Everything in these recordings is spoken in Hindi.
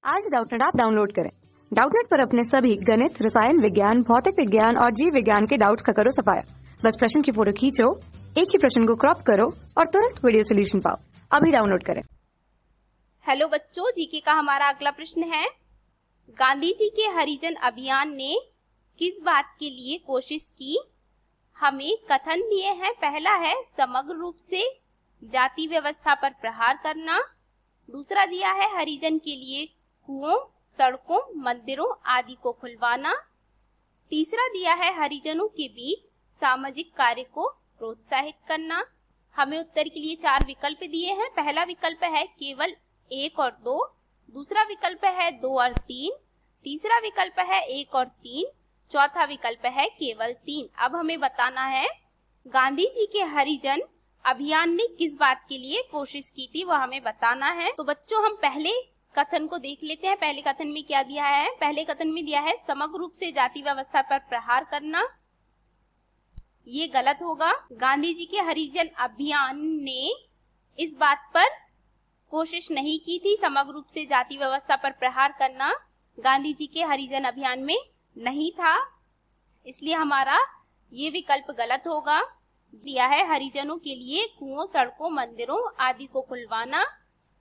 आज डाउटनेट ऐप डाउनलोड करें। डाउटनेट पर अपने सभी गणित, रसायन विज्ञान, भौतिक विज्ञान और जीव विज्ञान के डाउट्स का करो सफाया। बस प्रश्न की फोटो खींचो, एक ही प्रश्न को क्रॉप करो और तुरंत वीडियो सोल्यूशन पाओ। अभी डाउनलोड करें। हेलो बच्चों, जीके का हमारा अगला प्रश्न है, गांधी जी के हरिजन अभियान ने किस बात के लिए कोशिश की? हमें कथन दिए हैं। पहला है समग्र रूप से जाति व्यवस्था पर प्रहार करना। दूसरा दिया है हरिजन के लिए कुओं, सड़कों, मंदिरों आदि को खुलवाना। तीसरा दिया है हरिजनों के बीच सामाजिक कार्य को प्रोत्साहित करना। हमें उत्तर के लिए 4 विकल्प दिए हैं। पहला विकल्प है केवल 1 और 2, दूसरा विकल्प है 2 और 3, तीसरा विकल्प है 1 और 3, चौथा विकल्प है केवल 3। अब हमें बताना है गांधी जी के हरिजन अभियान ने किस बात के लिए कोशिश की थी, वह हमें बताना है। तो बच्चों, हम पहले कथन को देख लेते हैं। पहले कथन में क्या दिया है? पहले कथन में दिया है समग्र रूप से जाति व्यवस्था पर प्रहार करना। ये गलत होगा। गांधी जी के हरिजन अभियान ने इस बात पर कोशिश नहीं की थी, समग्र रूप से जाति व्यवस्था पर प्रहार करना गांधी जी के हरिजन अभियान में नहीं था, इसलिए हमारा ये विकल्प गलत होगा। दिया है हरिजनों के लिए कुओं, सड़कों, मंदिरों आदि को खुलवाना।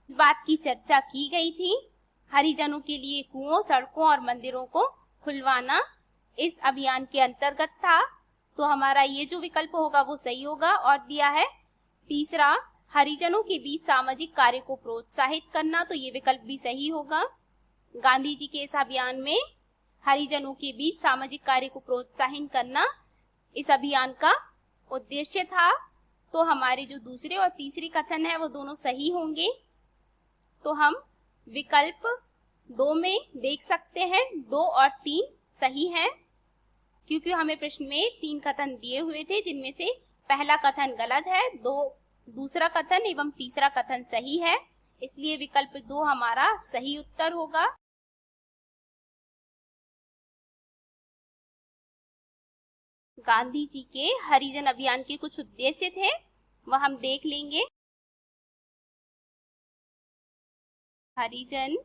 इस बात की चर्चा की गई थी। हरिजनों के लिए कुओं, सड़कों और मंदिरों को खुलवाना इस अभियान के अंतर्गत था, तो हमारा ये जो विकल्प होगा वो सही होगा। और दिया है तीसरा हरिजनों के बीच सामाजिक कार्य को प्रोत्साहित करना, तो ये विकल्प भी सही होगा। गांधी जी के इस अभियान में हरिजनों के बीच सामाजिक कार्य को प्रोत्साहित करना इस अभियान का उद्देश्य था, तो हमारे जो दूसरे और तीसरे कथन है वो दोनों सही होंगे। तो हम विकल्प 2 में देख सकते हैं 2 और 3 सही है, क्योंकि हमें प्रश्न में 3 कथन दिए हुए थे, जिनमें से पहला कथन गलत है, दूसरा कथन एवं तीसरा कथन सही है, इसलिए विकल्प 2 हमारा सही उत्तर होगा। गांधी जी के हरिजन अभियान के कुछ उद्देश्य थे, वह हम देख लेंगे। हरिजन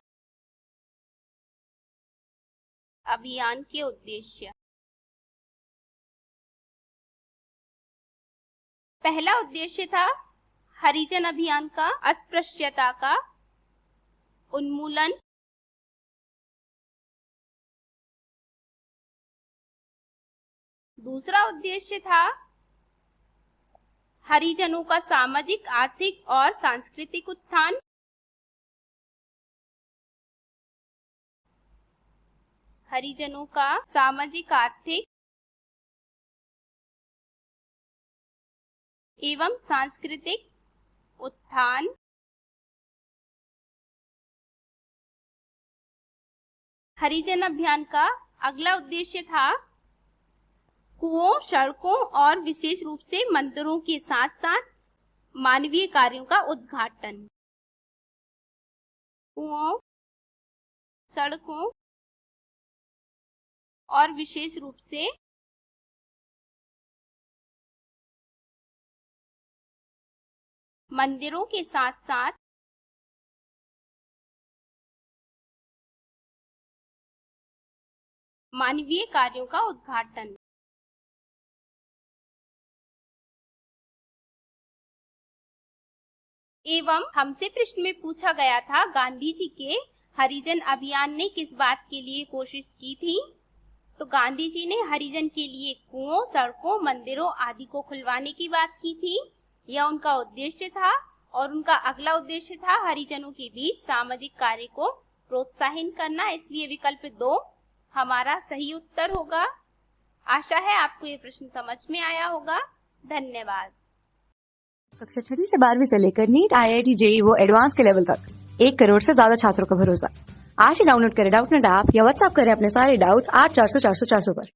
अभियान के उद्देश्य। पहला उद्देश्य था हरिजन अभियान का अस्पृश्यता का उन्मूलन। दूसरा उद्देश्य था हरिजनों का सामाजिक, आर्थिक और सांस्कृतिक उत्थान। हरिजनों का सामाजिक, आर्थिक एवं सांस्कृतिक उत्थान। हरिजन अभियान का अगला उद्देश्य था कुओं, सड़कों और विशेष रूप से मंदिरों के साथ साथ मानवीय कार्यों का उद्घाटन। कुओं, सड़कों और विशेष रूप से मंदिरों के साथ साथ मानवीय कार्यों का उद्घाटन। एवं हमसे प्रश्न में पूछा गया था गांधी जी के हरिजन अभियान ने किस बात के लिए कोशिश की थी? तो गांधी जी ने हरिजन के लिए कुओं, सड़कों, मंदिरों आदि को खुलवाने की बात की थी, यह उनका उद्देश्य था। और उनका अगला उद्देश्य था हरिजनों के बीच सामाजिक कार्य को प्रोत्साहित करना, इसलिए विकल्प 2 हमारा सही उत्तर होगा। आशा है आपको ये प्रश्न समझ में आया होगा। धन्यवाद। कक्षा 6 से 12वीं से लेकर नीट, IIT, JEE वो एडवांस के लेवल तक 1 करोड़ से ज्यादा छात्रों का भरोसा। आज ही डाउनलोड करें डाउटनेट ऐप या व्हाट्सएप करें अपने सारे डाउट्स 8400 400 400 पर।